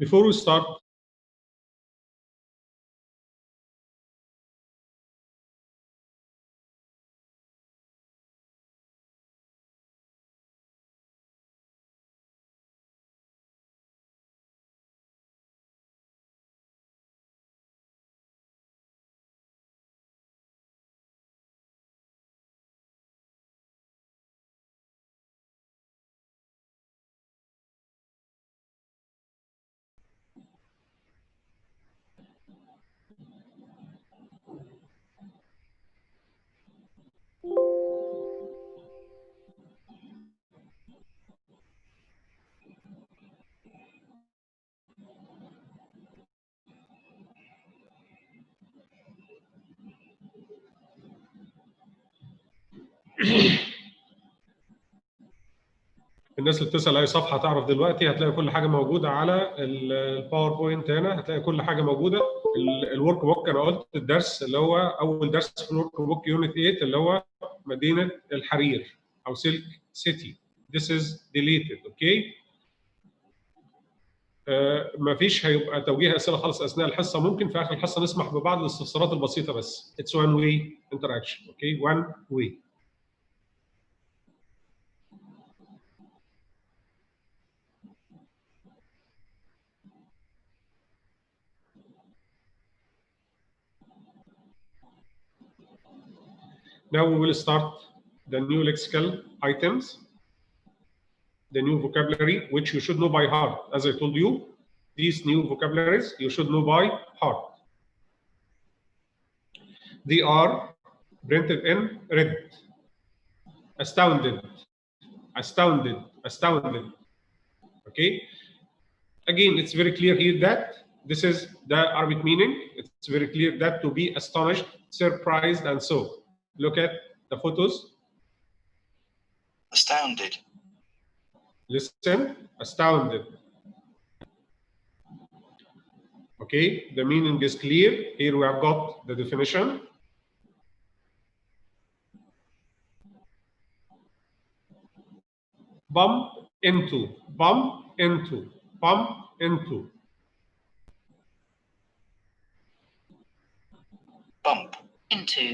Before we start, الناس اللي بتسال اي صفحه تعرف دلوقتي هتلاقي كل حاجه موجوده على الباوربوينت. هنا هتلاقي كل حاجه موجوده. الورك بوك انا قلت الدرس اللي هو اول درس في الورك بوك يونت 8 اللي هو مدينه الحرير او سلك سيتي. This is deleted. اوكي. مفيش هيبقى توجيه اسئله خالص اثناء الحصه. ممكن في اخر الحصه نسمح ببعض الاستفسارات البسيطه بس. It's one way interaction. اوكي. One way. Now we will start the new lexical items, the new vocabulary, which you should know by heart. As I told you, these new vocabularies you should know by heart. They are printed in red. Astounded, astounded, astounded. Okay. Again, it's very clear here that this is the Arabic meaning. It's very clear that to be astonished, surprised, and so. Look at the photos. Astounded. Listen, astounded. Okay, the meaning is clear. Here we have got the definition. Bump into, bump into, bump into. Bump into.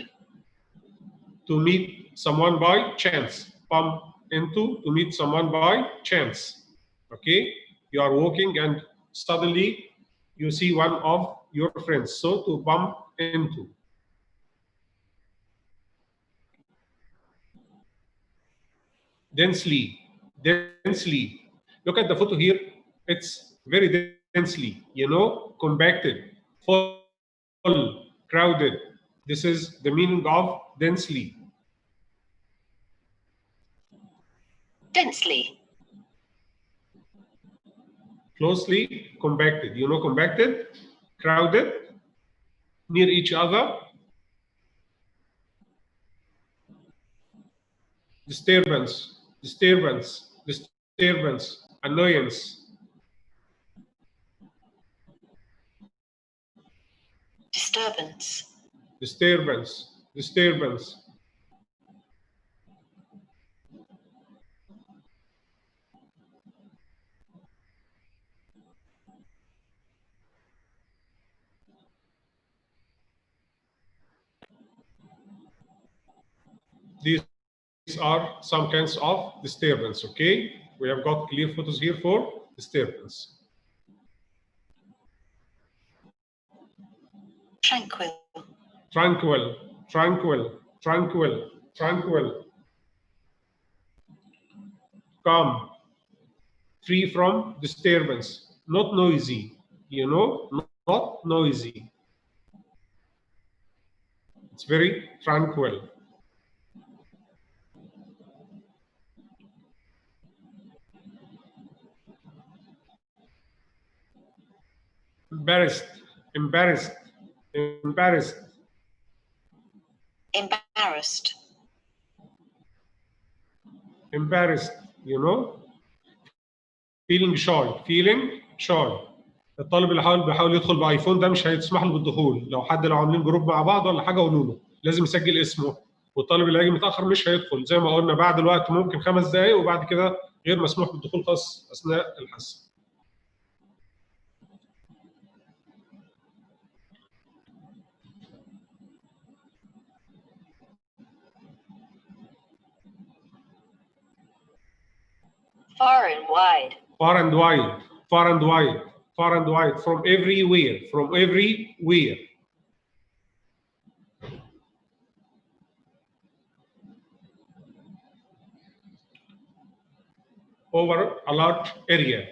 To meet someone by chance. Bump into, to meet someone by chance. Okay, you are walking and suddenly you see one of your friends. So to bump into. Densely, densely. Look at the photo here. It's very densely, you know, compacted, full, crowded. This is the meaning of densely. Densely. Closely compacted. You know, compacted, crowded, near each other. Disturbance, disturbance, disturbance, annoyance. Disturbance. Disturbance, disturbance. These are some kinds of disturbance. Okay, we have got clear photos here for disturbance. Tranquil. Tranquil, tranquil, tranquil, tranquil. Calm, free from disturbance, not noisy, you know, not noisy. It's very tranquil. Embarrassed, embarrassed, embarrassed. Embarrassed. Embarrassed, you know. Feeling shy, feeling shy. الطالب اللي بيحاول يدخل بايفون ده مش هيسمح له بالدخول. لو عاملين جروب مع بعض ولا حاجه قولوا له لازم يسجل اسمه. والطالب اللي هيجي متاخر مش هيدخل. زي ما قلنا بعد الوقت ممكن 5 دقائق وبعد كده غير مسموح بالدخول خالص اثناء الحصه. Far and wide. Far and wide, far and wide, far and wide, from everywhere, from everywhere. Over a large area,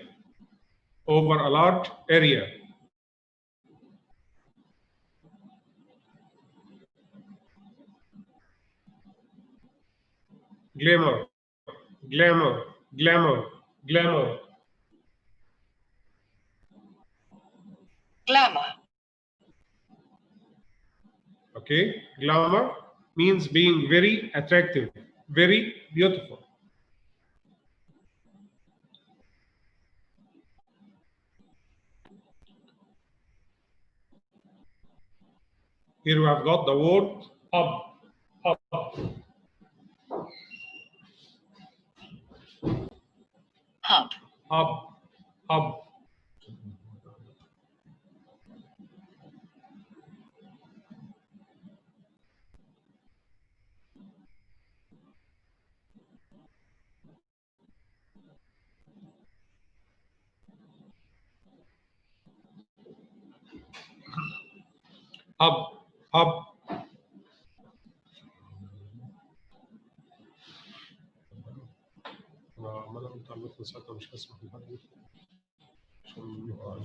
over a large area. Glamour, glamour, glamour, glamour. Glamour. Okay, glamour means being very attractive, very beautiful. Here we have got the word hub, hub, Hub. hub, hub. Hub, hub. ما انا قلت على ساعتها مش هسمح لحد يدخل عشان يبقى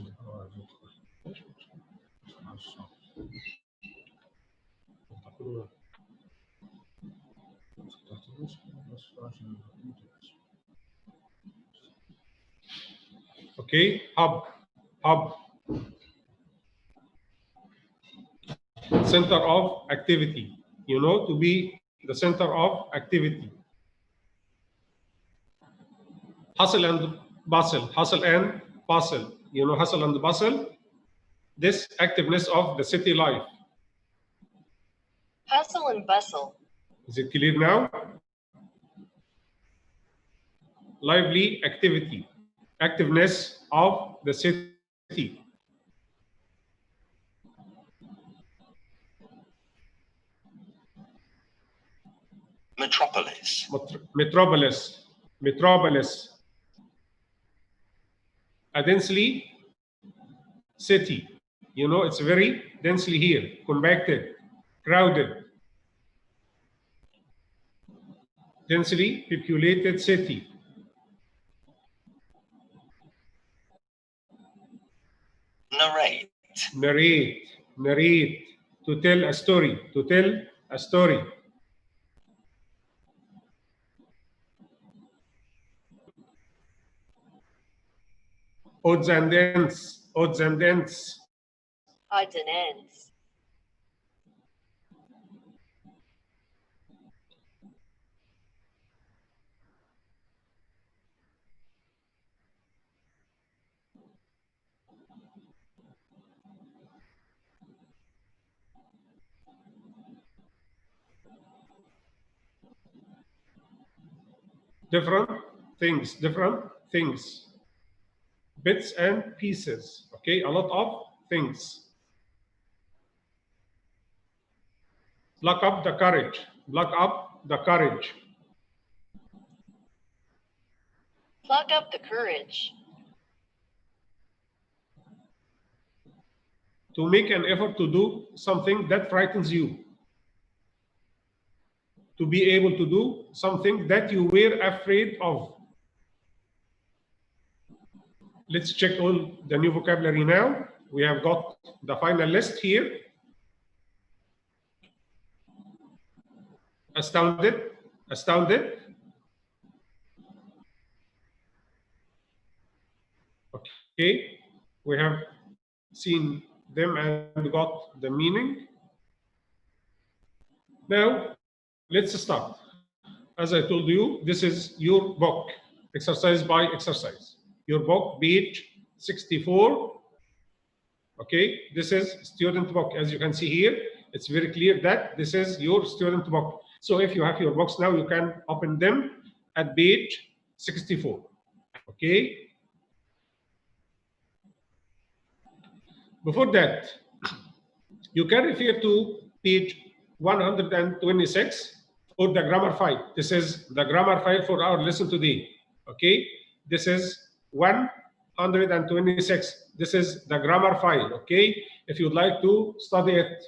okay, hub, hub. Center of activity, you know, to be the center of activity. Hustle and bustle, hustle and bustle, you know, hustle and bustle, this activeness of the city life. Hustle and bustle. Is it clear now? Lively activity, activeness of the city. Metropolis. Metropolis, metropolis. A densely city, you know, it's very densely here, compacted, crowded, densely populated city. Narrate. Narrate, narrate, to tell a story, to tell a story. Odds and ends, odds and ends. Odds and ends. Different things, different things. Bits and pieces, okay, a lot of things. Pluck up the courage, pluck up the courage. Pluck up the courage. To make an effort to do something that frightens you. To be able to do something that you were afraid of. Let's check all the new vocabulary now. We have got the final list here. Astounded, astounded. Okay, we have seen them and got the meaning. Now, let's start. As I told you, this is your book, exercise by exercise. Your book, page 64. Okay, this is student book. As you can see here, it's very clear that this is your student book. So if you have your books now, you can open them at page 64. Okay. Before that, you can refer to page 126 for the grammar file. This is the grammar file for our lesson today. Okay. This is 126. This is the grammar file, okay? If you'd like to study it.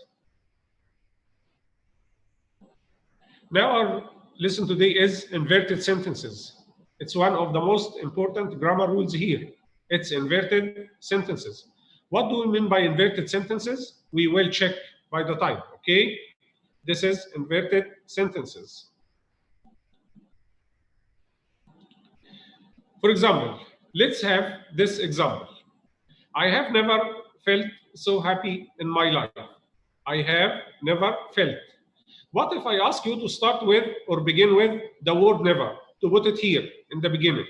Now our lesson today is inverted sentences. It's one of the most important grammar rules here. It's inverted sentences. What do we mean by inverted sentences? We will check by the time, okay? This is inverted sentences. For example, let's have this example. I have never felt so happy in my life. I have never felt. What if I ask you to start with or begin with the word never, to put it here in the beginning?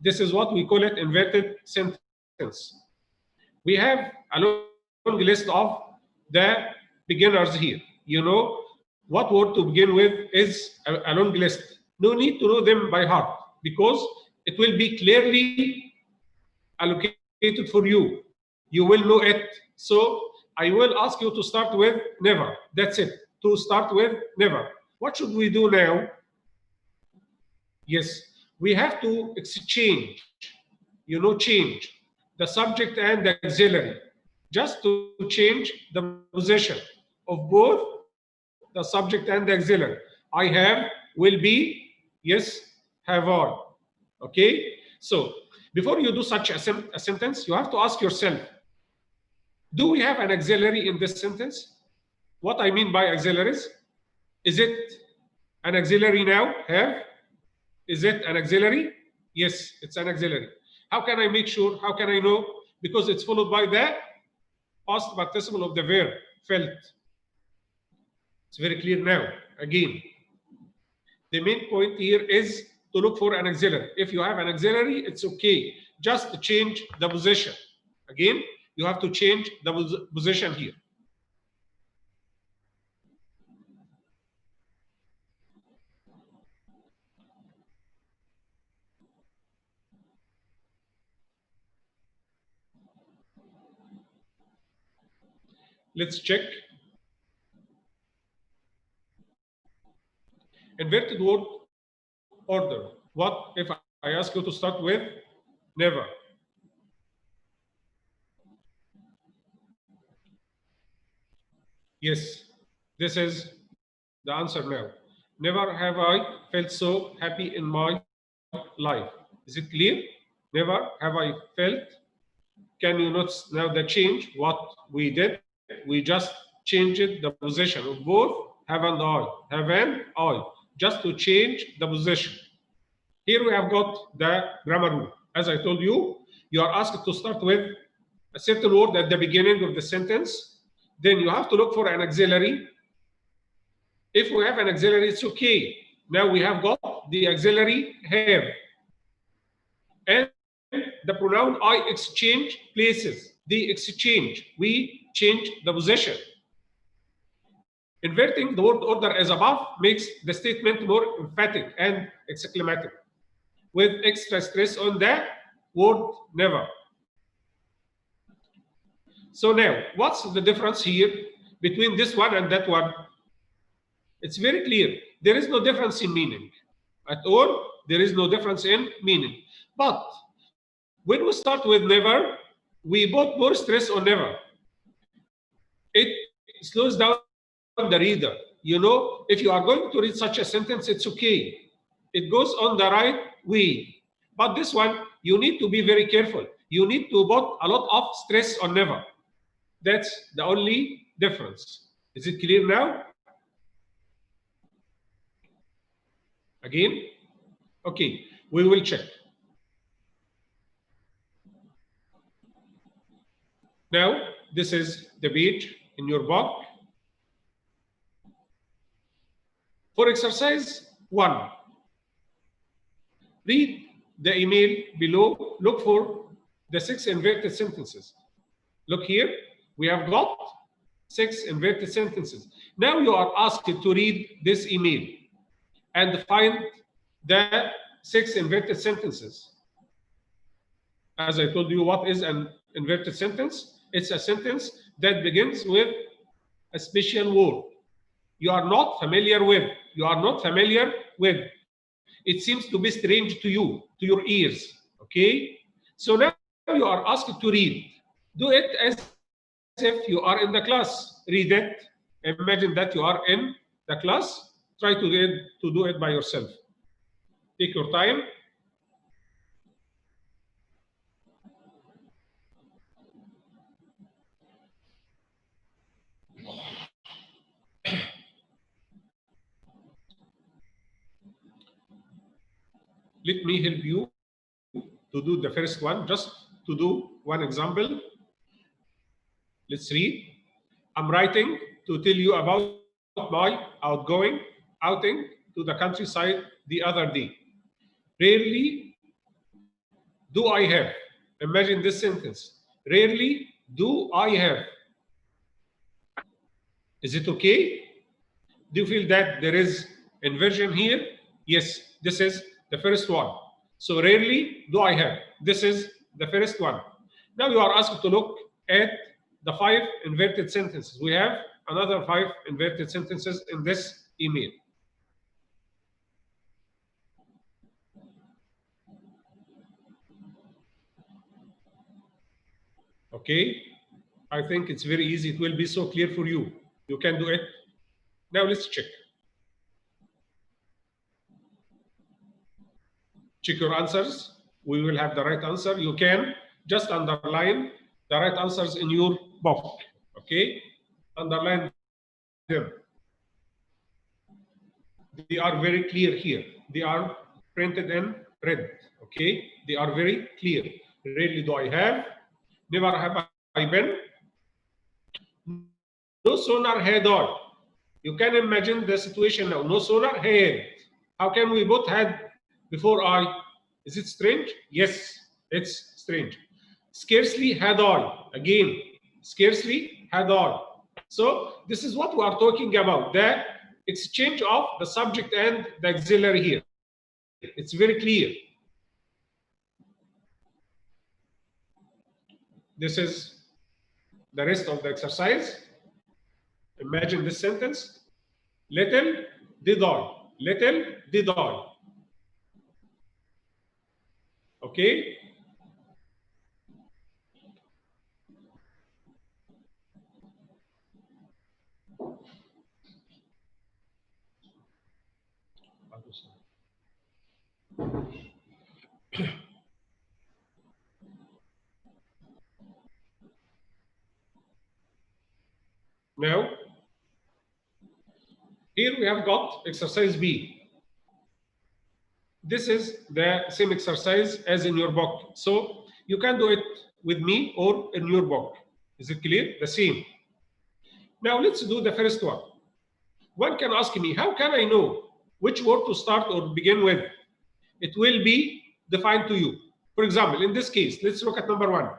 This is what we call it inverted sentence. We have a long list of the beginners here. You know, what word to begin with is a long list. No need to know them by heart because it will be clearly allocated for you. You will know it. So I will ask you to start with never. That's it. To start with never. What should we do now? Yes, we have to exchange, change the subject and the auxiliary, just to change the position of both the subject and the auxiliary. I have will be, yes, have are. Okay? So before you do such a sentence, you have to ask yourself, do we have an auxiliary in this sentence? What I mean by auxiliaries, is it an auxiliary now? Have? Is it an auxiliary? Yes, it's an auxiliary. How can I make sure? How can I know? Because it's followed by the past participle of the verb, felt. It's very clear now. Again, the main point here is to look for an auxiliary. If you have an auxiliary, it's okay. Just change the position. Again, you have to change the position here. Let's check. Inverted word order. What if I ask you to start with never? Yes, this is the answer now. Never have I felt so happy in my life. Is it clear? Never have I felt. Can you notice now the change? What we did, we just changed the position of both have and I. Have and I. Just to change the position. Here we have got the grammar rule. As I told you, you are asked to start with a certain word at the beginning of the sentence. Then you have to look for an auxiliary. If we have an auxiliary, it's okay. Now we have got the auxiliary have. And the pronoun I exchange places. The exchange. We change the possession. Inverting the word order as above makes the statement more emphatic and exclamative, with extra stress on the word never. So now, what's the difference here between this one and that one? It's very clear. There is no difference in meaning. At all, there is no difference in meaning. But when we start with never, we put more stress on never. It slows down the reader. If you are going to read such a sentence, it's okay. It goes on the right way. But this one, you need to be very careful. You need to put a lot of stress on never. That's the only difference. Is it clear now? Again? Okay, we will check. Now, this is the page in your book. For exercise 1, read the email below. Look for the 6 inverted sentences. Look here, we have got 6 inverted sentences. Now you are asked to read this email and find the 6 inverted sentences. As I told you, what is an inverted sentence? It's a sentence that begins with a special word you are not familiar with. You are not familiar with. It seems to be strange to you, to your ears. Okay? So now you are asked to read. Do it as if you are in the class. Read it. Imagine that you are in the class. Try to do it by yourself. Take your time. Let me help you to do the first one, just to do one example. Let's read. I'm writing to tell you about my outing to the countryside the other day. Rarely do I have. Imagine this sentence. Rarely do I have. Is it okay? Do you feel that there is inversion here? Yes, this is the first one. So rarely do I have. This is the first one. Now you are asked to look at the 5 inverted sentences. We have another 5 inverted sentences in this email. Okay? I think it's very easy. It will be so clear for you. You can do it. Now let's check. Check your answers. We will have the right answer. You can just underline the right answers in your book. Okay? Underline them. They are very clear here. They are printed in red. Okay? They are very clear. Rarely do I have. Never have I been. No sooner had I. You can imagine the situation now. No sooner had. How can we both had before I? Is it strange? Yes, it's strange. Scarcely had I. Again, scarcely had I. So this is what we are talking about. The exchange of the subject and the auxiliary here. It's very clear. This is the rest of the exercise. Imagine this sentence. Little did I. Little did I. Okay? Now, here we have got exercise B. This is the same exercise as in your book. So you can do it with me or in your book. Is it clear? The same. Now let's do the first one. One can ask me, how can I know which word to start or begin with? It will be defined to you. For example, in this case, let's look at number 1.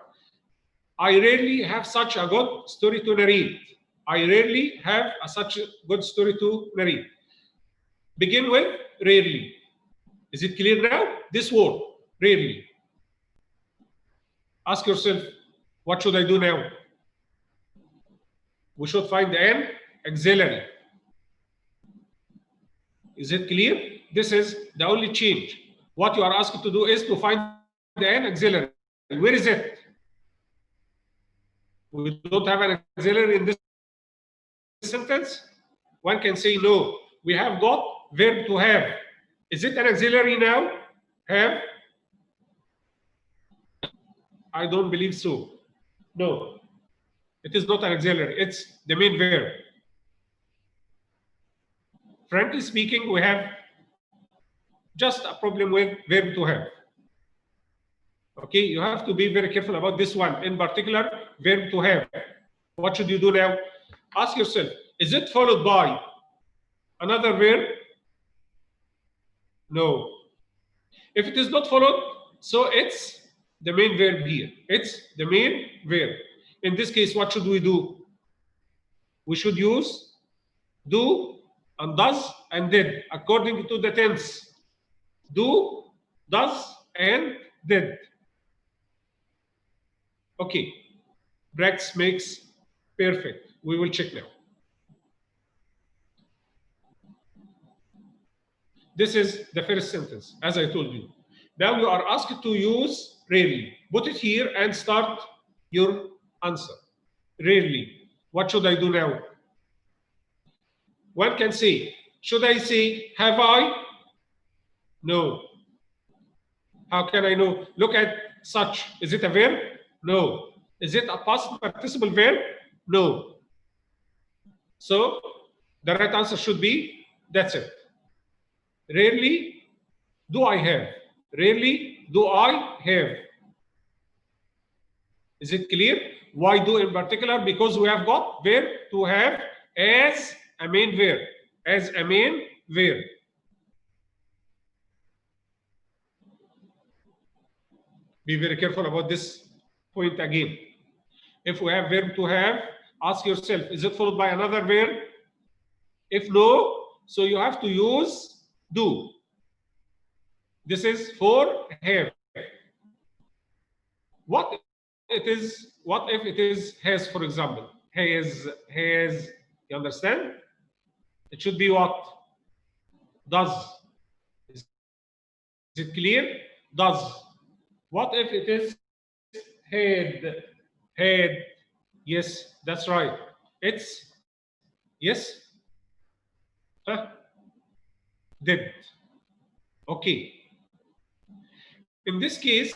I rarely have such a good story to narrate. I rarely have such a good story to narrate. Begin with rarely. Is it clear now? This word, rarely. Ask yourself, what should I do now? We should find an auxiliary. Is it clear? This is the only change. What you are asked to do is to find an auxiliary. Where is it? We don't have an auxiliary in this sentence. One can say no. We have got verb to have. Is it an auxiliary now? Have? I don't believe so. No. It is not an auxiliary. It's the main verb. Frankly speaking, we have just a problem with verb to have. Okay, you have to be very careful about this one. In particular, verb to have. What should you do now? Ask yourself, is it followed by another verb? No. If it is not followed, so it's the main verb here. It's the main verb. In this case, what should we do? We should use do and does and did according to the tense. Do, does, and did. Okay. Practice makes perfect. We will check now. This is the first sentence, as I told you. Now you are asked to use rarely. Put it here and start your answer. Rarely. What should I do now? One can say, should I say, have I? No. How can I know? Look at such. Is it a verb? No. Is it a past participle verb? No. So the right answer should be, that's it. Rarely do I have. Rarely do I have. Is it clear? Why do in particular? Because we have got verb to have as a main verb. As a main verb. Be very careful about this point again. If we have verb to have, ask yourself, is it followed by another verb? If no, so you have to use do. This is for have. What if it is has, for example? Has, you understand? It should be what? Does. Is it clear? Does. What if it is had? Had. Yes, that's right. It's yes. Huh? Did. Okay. In this case,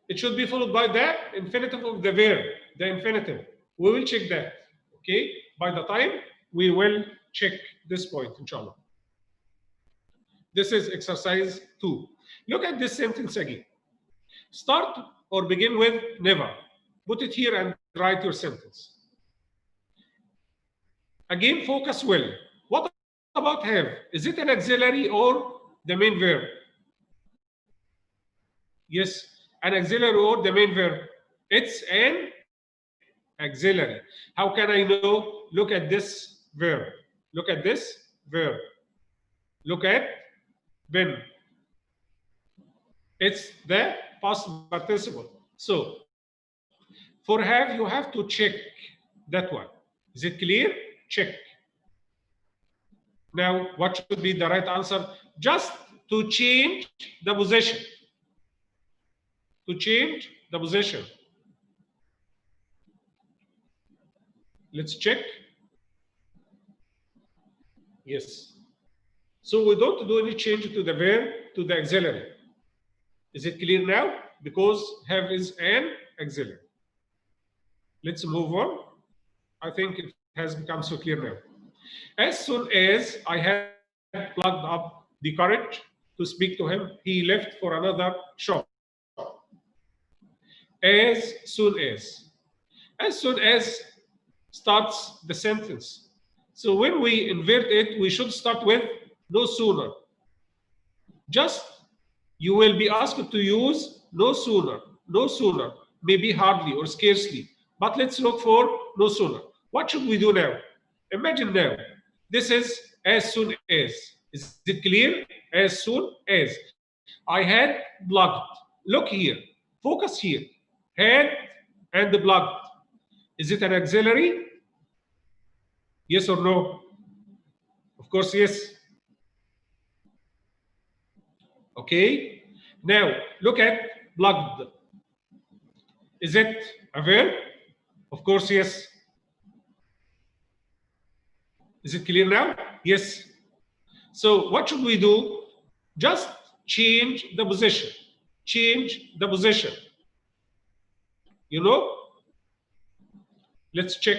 it should be followed by the infinitive of the verb, the infinitive. We will check that. Okay. By the time we will check this point, inshallah. This is exercise 2. Look at this sentence again. Start or begin with never. Put it here and write your sentence. Again, focus well. What about have? Is it an auxiliary or the main verb? Yes, an auxiliary or the main verb. It's an auxiliary. How can I know? Look at this verb. Look at this verb. Look at been. It's the past participle. So for have, you have to check that one. Is it clear? Check. Now, what should be the right answer? Just to change the position. To change the position. Let's check. Yes. So we don't do any change to the verb, to the auxiliary. Is it clear now? Because have is an auxiliary. Let's move on. I think it has become so clear now. As soon as I had plugged up the courage to speak to him, he left for another shop. As soon as. As soon as starts the sentence. So when we invert it, we should start with no sooner. Just you will be asked to use no sooner, maybe hardly or scarcely. But let's look for no sooner. What should we do now? Imagine now, this is as soon as. Is it clear? As soon as. I had plugged. Look here, focus here. Had and plugged. Is it an auxiliary? Yes or no? Of course, yes. Okay. Now, look at plugged. Is it a verb? Of course, yes. Is it clear now? Yes. So what should we do? Just change the position. Change the position. You know? Let's check.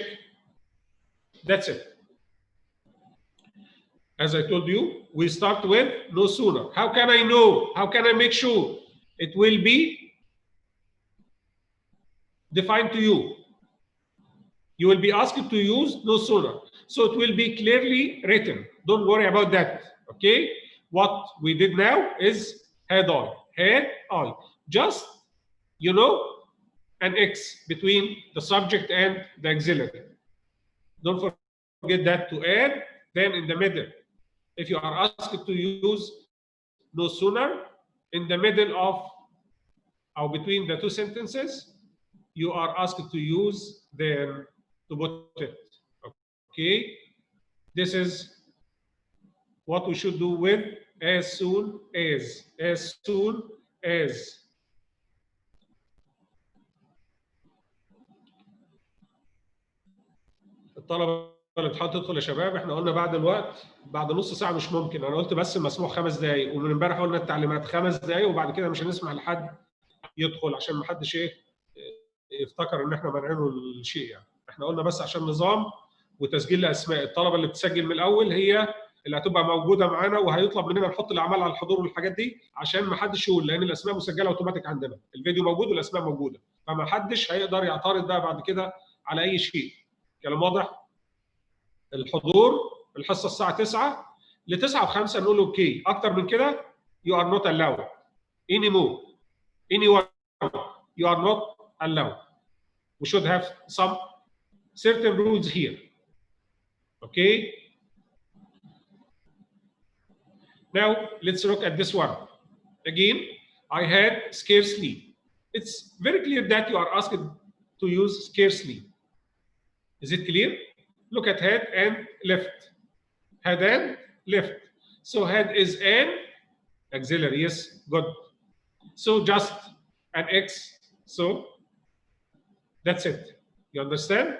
That's it. As I told you, we start with no sooner. How can I know? How can I make sure? It will be defined to you. You will be asked to use no sooner. So it will be clearly written. Don't worry about that. Okay? What we did now is had I. Had I. Just, you know, an X between the subject and the auxiliary. Don't forget that to add, then in the middle. If you are asked to use no sooner, in the middle of or between the two sentences, you are asked to use them to put it. Okay? This is what we should do with as soon as. As soon as. الطلبه اللي بتحاول تدخل يا شباب، احنا قلنا بعد الوقت، بعد نص ساعه مش ممكن، انا قلت بس مسموح 5 دقائق، ومن امبارح قلنا التعليمات 5 دقائق، وبعد كده مش هنسمح لحد يدخل عشان ما حدش يفتكر ان احنا مانعينه الشيء يعني. احنا قلنا بس عشان نظام وتسجيل الاسماء، الطلبه اللي بتسجل من الاول هي اللي هتبقى موجوده معانا، وهيطلب مننا نحط الاعمال على الحضور والحاجات دي عشان ما حدش يقول، لان الاسماء مسجله اوتوماتيك عندنا، الفيديو موجود والاسماء موجوده، فما حدش هيقدر يعترض بقى بعد كده على اي شيء. كلام واضح؟ الحضور الحصه الساعه 9 ل 9 و5 نقول اوكي، اكتر من كده you are not allowed anymore anyone you are not allowed. We should have some certain rules here. Okay? Now let's look at this one. Again, I had scarcely. It's very clear that you are asked to use scarcely. Is it clear? Look at had and left. Had and left. So had is an auxiliary. Yes, good. So just an X. So that's it. You understand?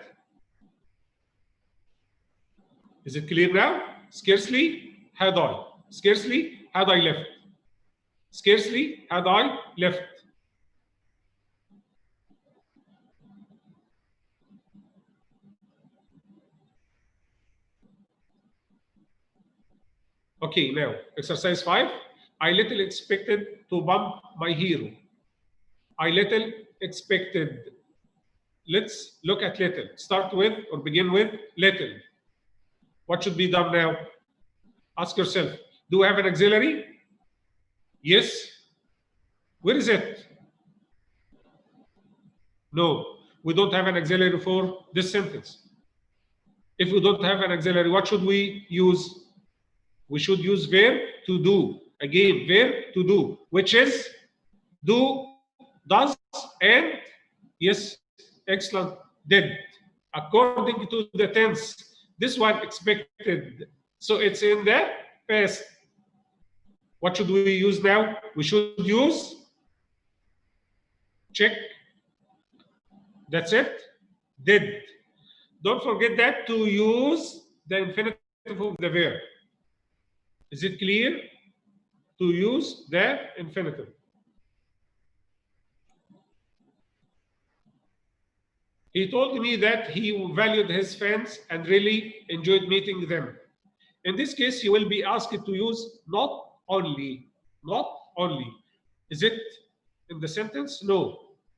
Is it clear now? Scarcely had I. Scarcely had I left. Scarcely had I left. Okay, now exercise 5. I little expected to bump my hero. I little expected. Let's look at little. Start with or begin with little. What should be done now? Ask yourself, do we have an auxiliary? Yes. Where is it? No, we don't have an auxiliary for this sentence. If we don't have an auxiliary, what should we use? We should use verb to do. Again, verb to do, which is do, does, and yes, excellent, did. According to the tense, this one expected. So it's in the past. What should we use now? We should use check. That's it. Did. Don't forget that to use the infinitive of the verb. Is it clear? To use the infinitive. He told me that he valued his fans and really enjoyed meeting them. In this case, he will be asked to use not only. Not only. Is it in the sentence? No.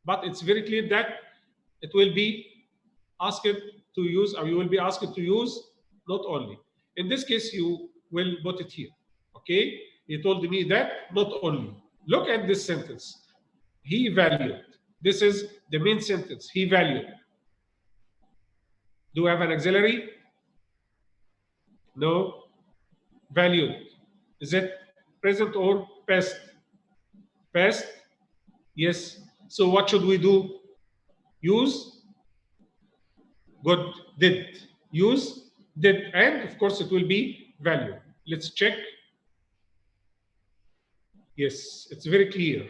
But it's very clear that it will be asked to use, or you will be asked to use not only. In this case, you will put it here. Okay? He told me that not only. Look at this sentence. He valued. This is the main sentence. He valued. Do we have an auxiliary? No. Valued. Is it present or past? Past? Yes. So what should we do? Use? Good. Did. Use? Did. And of course it will be value. Let's check. Yes, it's very clear.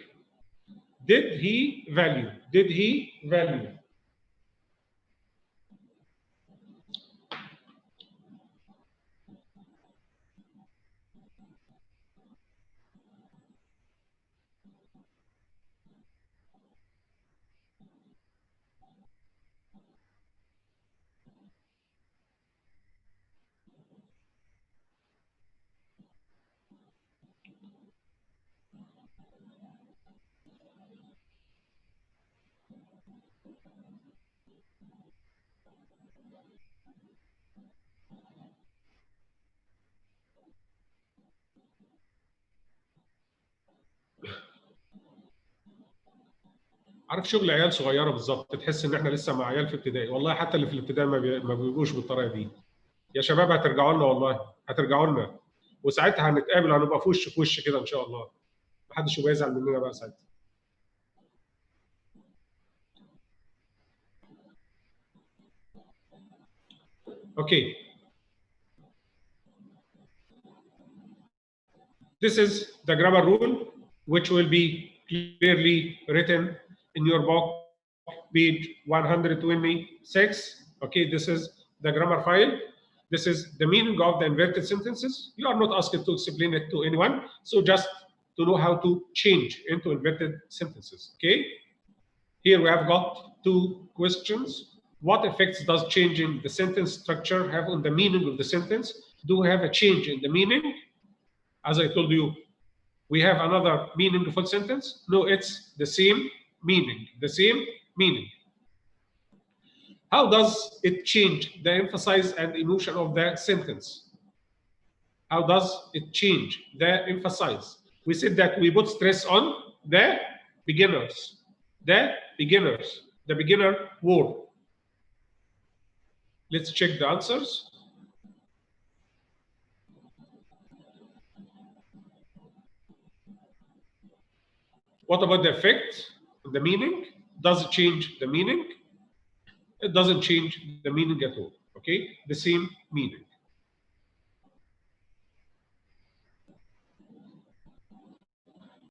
Did he value? Did he value? عارف شغل عيال صغيره بالظبط، تحس ان احنا لسه مع عيال في ابتدائي، والله حتى اللي في الابتدائي ما بيبقوش بالطريقه دي. يا شباب هترجعوا لنا، والله هترجعوا لنا، وساعتها هنتقابل، هنبقى في وش كده ان شاء الله. محدش يبقى يزعل مننا بقى ساعتها. اوكي. This is the grammar rule, which will be clearly written in your book, page 126. Okay, this is the grammar file. This is the meaning of the inverted sentences. You are not asked to explain it to anyone, so just to know how to change into inverted sentences. Okay, here we have got two questions. What effects does changing the sentence structure have on the meaning of the sentence? Do we have a change in the meaning? As I told you, we have another meaningful sentence. No, it's the same meaning, the same meaning. How does it change the emphasis and emotion of the sentence? How does it change the emphasis? We said that we put stress on the beginners, the beginners, the beginner word. Let's check the answers. What about the effect, the meaning? Does it change the meaning? It doesn't change the meaning at all. Okay, the same meaning.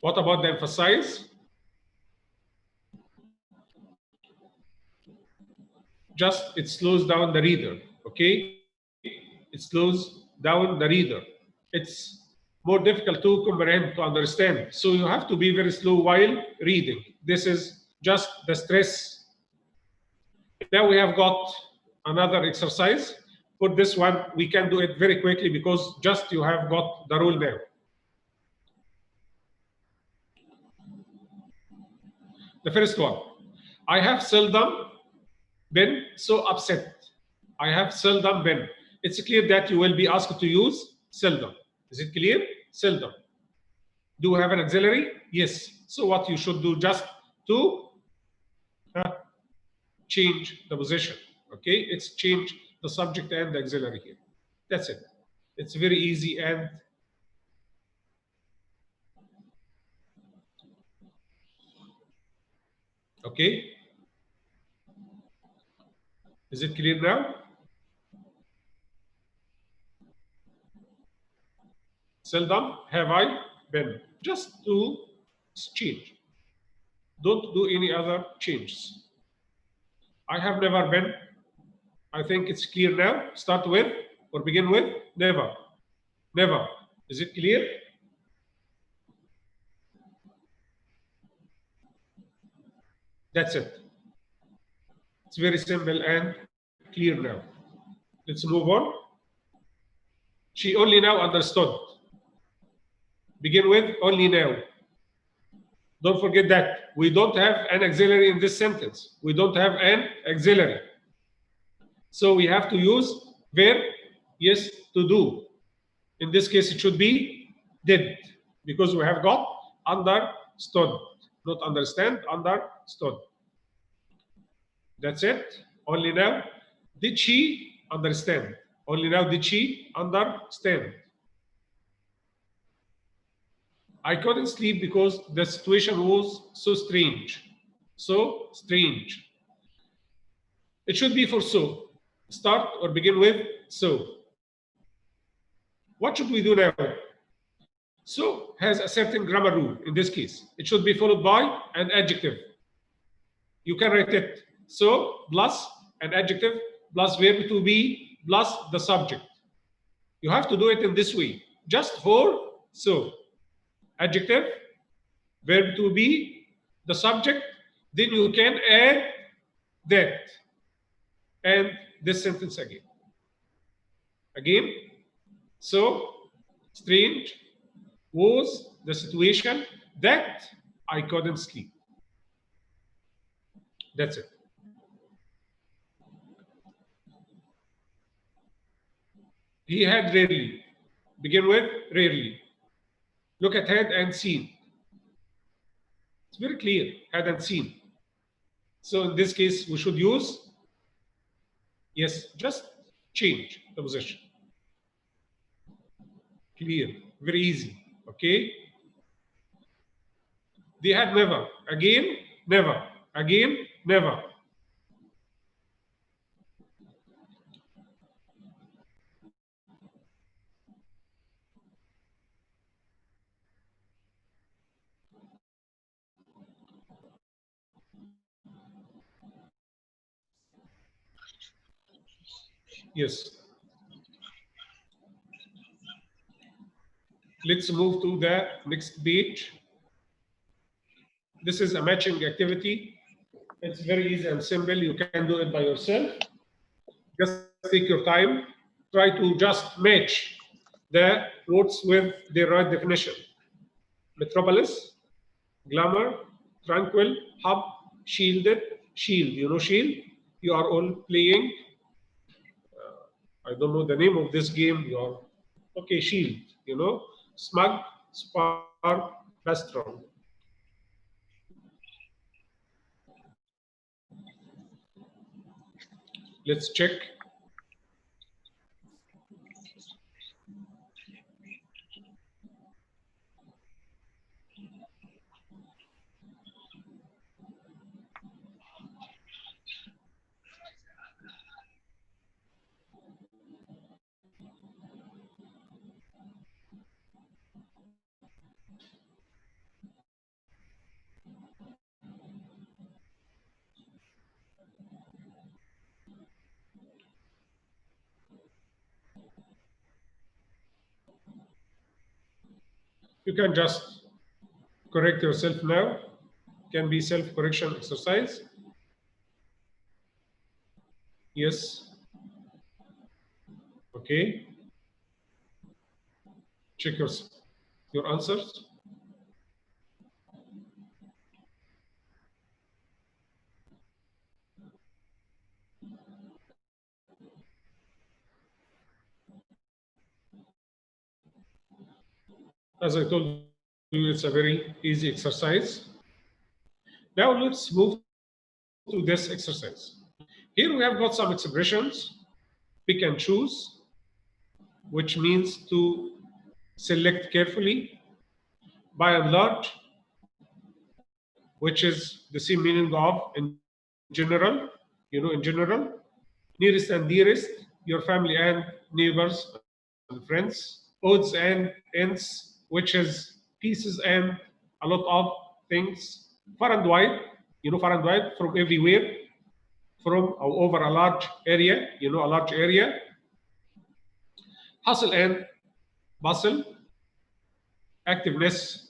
What about the emphasize? Just it slows down the reader. Okay, it slows down the reader. It's more difficult to comprehend, to understand. So you have to be very slow while reading. This is just the stress. Now we have got another exercise. For this one, we can do it very quickly because just you have got the rule now. The first one, I have seldom been so upset. I have seldom been. It's clear that you will be asked to use seldom. Is it clear? Seldom. Do we have an auxiliary? Yes. So what you should do just to change the position. Okay, it's change the subject and the auxiliary here. That's it. It's very easy and okay. Is it clear now? Seldom have I been. Just to change. Don't do any other changes. I have never been. I think it's clear now. Start with or begin with never. Never. Is it clear? That's it. It's very simple and clear now. Let's move on. She only now understood. Begin with only now. Don't forget that we don't have an auxiliary in this sentence. We don't have an auxiliary. So we have to use verb yes to do. In this case, it should be did because we have got understood. Not understand, understood. That's it. Only now did she understand. Only now did she understand. I couldn't sleep because the situation was so strange. So strange. It should be for so. Start or begin with so. What should we do now? So has a certain grammar rule in this case. It should be followed by an adjective. You can write it so plus an adjective plus verb to be plus the subject. You have to do it in this way. Just for so. Adjective, verb to be, the subject, then you can add that and this sentence again. Again, so strange was the situation that I couldn't sleep. That's it. He had rarely. Begin with rarely. Look at had and seen. It's very clear, had and seen. So in this case, we should use yes, just change the position. Clear, very easy. Okay. They had never. Again, never. Again, never. Yes. Let's move to the next page. This is a matching activity. It's very easy and simple. You can do it by yourself. Just take your time. Try to just match the words with their right definition. Metropolis, glamour, tranquil, hub, shielded, shield. You know shield? You are all playing. I don't know the name of this game. You are okay, shield. You know, smug, spark, strong. Let's check. You can just correct yourself now. Can be self-correction exercise. Yes. Okay. Check your answers. As I told you, it's a very easy exercise. Now let's move to this exercise. Here we have got some expressions, pick and choose, which means to select carefully, by and large, which is the same meaning of in general, in general, nearest and dearest, your family and neighbors and friends, odds and ends, which is pieces and a lot of things, far and wide, far and wide, from everywhere, from or over a large area, a large area, hustle and bustle, activeness,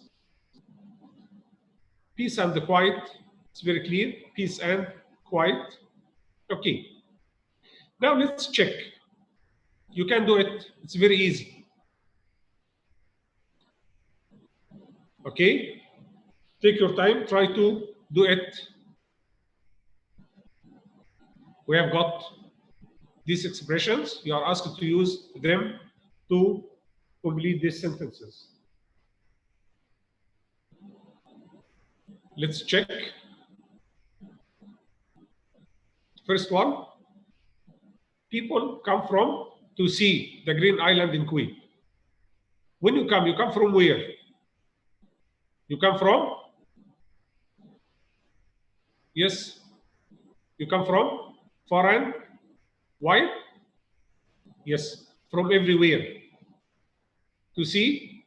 peace and the quiet. It's very clear, peace and quiet. Okay, now let's check. You can do it, it's very easy. Okay, take your time, try to do it. We have got these expressions. You are asked to use them to complete these sentences. Let's check. First one, people come from to see the Green Island in Kuwait. When you come from where? You come from? Yes. You come from? Foreign? Why? Yes. From everywhere. To see?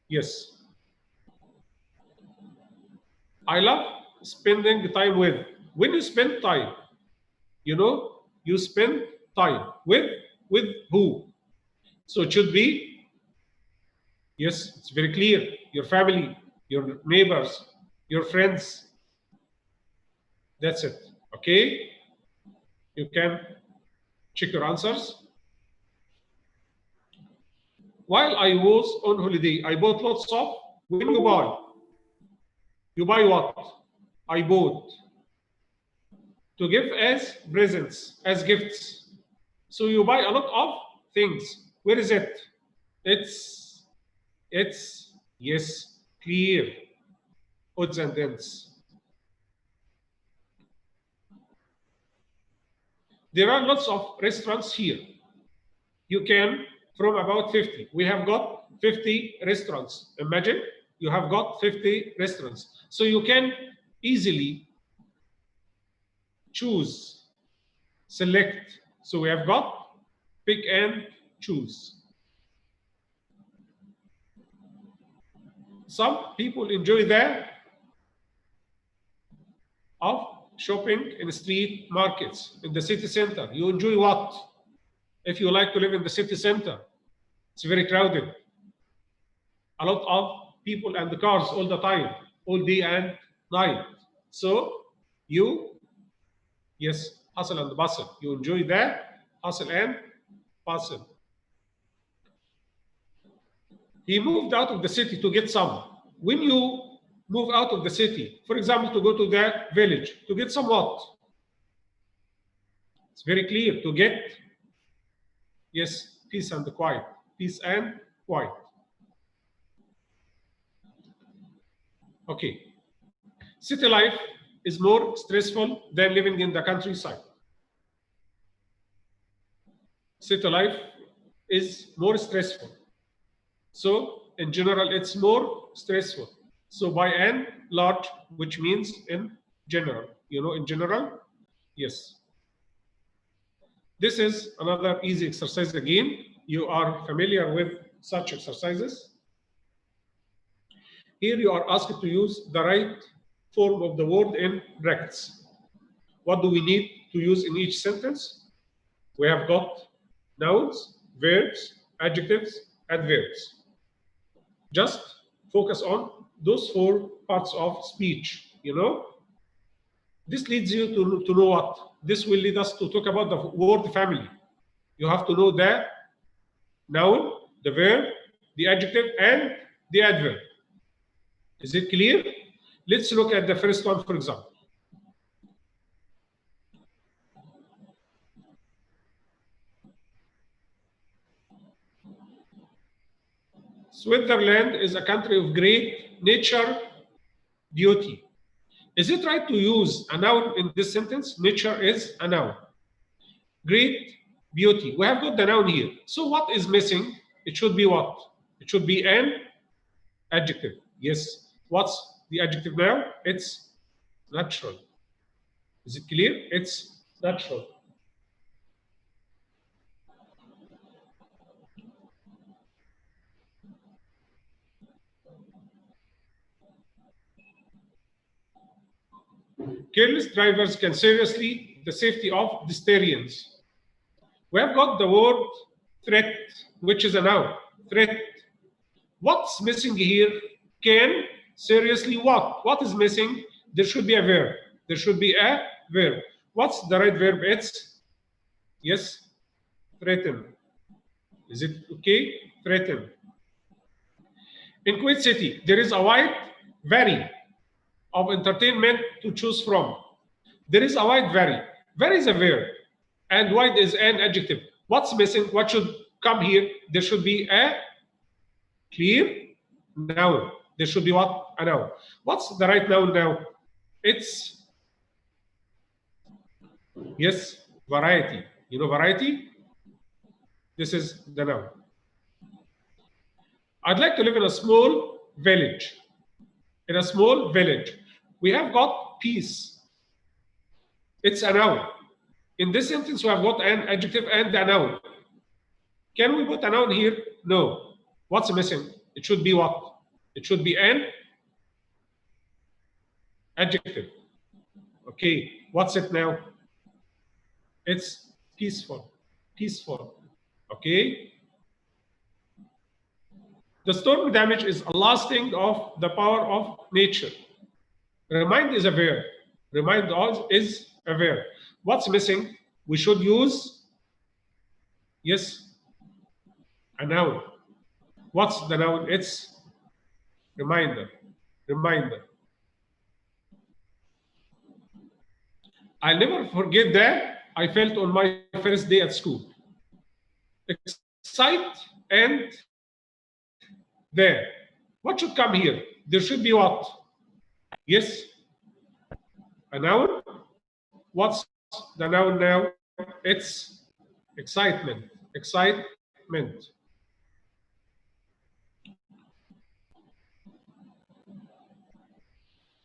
Yes. I love spending time with. When you spend time, you spend time with who? So it should be, yes, it's very clear. Your family, your neighbors, your friends. That's it. Okay? You can check your answers. While I was on holiday, I bought lots of. When you buy what? I bought. To give as presents, as gifts. So you buy a lot of things. Where is it? It's, yes, clear. Odds and ends. There are lots of restaurants here. You can, from about 50. We have got 50 restaurants. Imagine you have got 50 restaurants. So you can easily choose, select. So we have got pick and choose. Some people enjoy the of shopping in street markets, in the city center. You enjoy what? If you like to live in the city center, it's very crowded. A lot of people and the cars all the time, all day and night. So you, yes, hustle and bustle. You enjoy that hustle and bustle. He moved out of the city to get some. When you move out of the city, for example, to go to the village, to get some what? It's very clear, to get, yes, peace and quiet. Peace and quiet. Okay. City life is more stressful than living in the countryside. City life is more stressful. So in general, it's more stressful. So by and large, which means in general, in general, yes. This is another easy exercise again. You are familiar with such exercises. Here you are asked to use the right form of the word in brackets. What do we need to use in each sentence? We have got nouns, verbs, adjectives, adverbs. Just focus on those 4 parts of speech, This leads you to know what? This will lead us to talk about the word family. You have to know the noun, the verb, the adjective, and the adverb. Is it clear? Let's look at the first one, for example. Switzerland is a country of great nature beauty. Is it right to use a noun in this sentence? Nature is a noun. Great beauty. We have got the noun here. So what is missing? It should be what? It should be an adjective. Yes. What's the adjective now? It's natural. Is it clear? It's natural. Careless drivers can seriously the safety of pedestrians. We have got the word threat, which is a noun. Threat. What's missing here? Can seriously what? What is missing? There should be a verb. There should be a verb. What's the right verb? It's, yes, threaten. Is it okay? Threaten. In Kuwait City, there is a wide variety of entertainment to choose from. There is a wide variety. Vary is a verb, and wide is an adjective. What's missing? What should come here? There should be a clear noun. There should be what? A noun. What's the right noun now? It's, yes, variety. You know variety? This is the noun. I'd like to live in a small village. In a small village. We have got peace. It's a noun. In this sentence, we have got an adjective and a noun. Can we put a noun here? No. What's missing? It should be what? It should be an adjective. Okay, what's it now? It's peaceful. Peaceful. Okay. The storm damage is a lasting of the power of nature. Remind is a verb. Remind is a verb. What's missing? We should use, yes, a noun. What's the noun? It's reminder. Reminder. I'll never forget that I felt on my first day at school. Excite and there. What should come here? There should be what? Yes, a noun. What's the noun now? It's excitement. Excitement.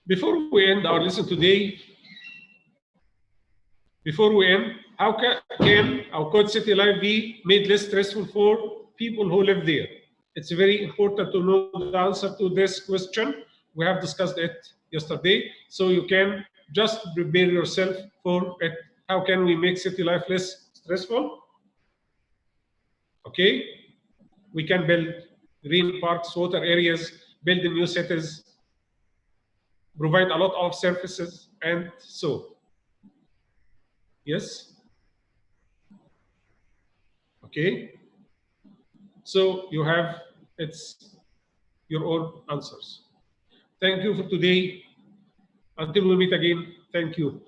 Before we end our lesson today, how can our code city life be made less stressful for people who live there? It's very important to know the answer to this question. We have discussed it yesterday, so you can just prepare yourself for it. How can we make city life less stressful? Okay? We can build green parks, water areas, build new cities, provide a lot of services, and so. Yes? Okay? So you have your own answers. Thank you for today. Until we meet again, thank you.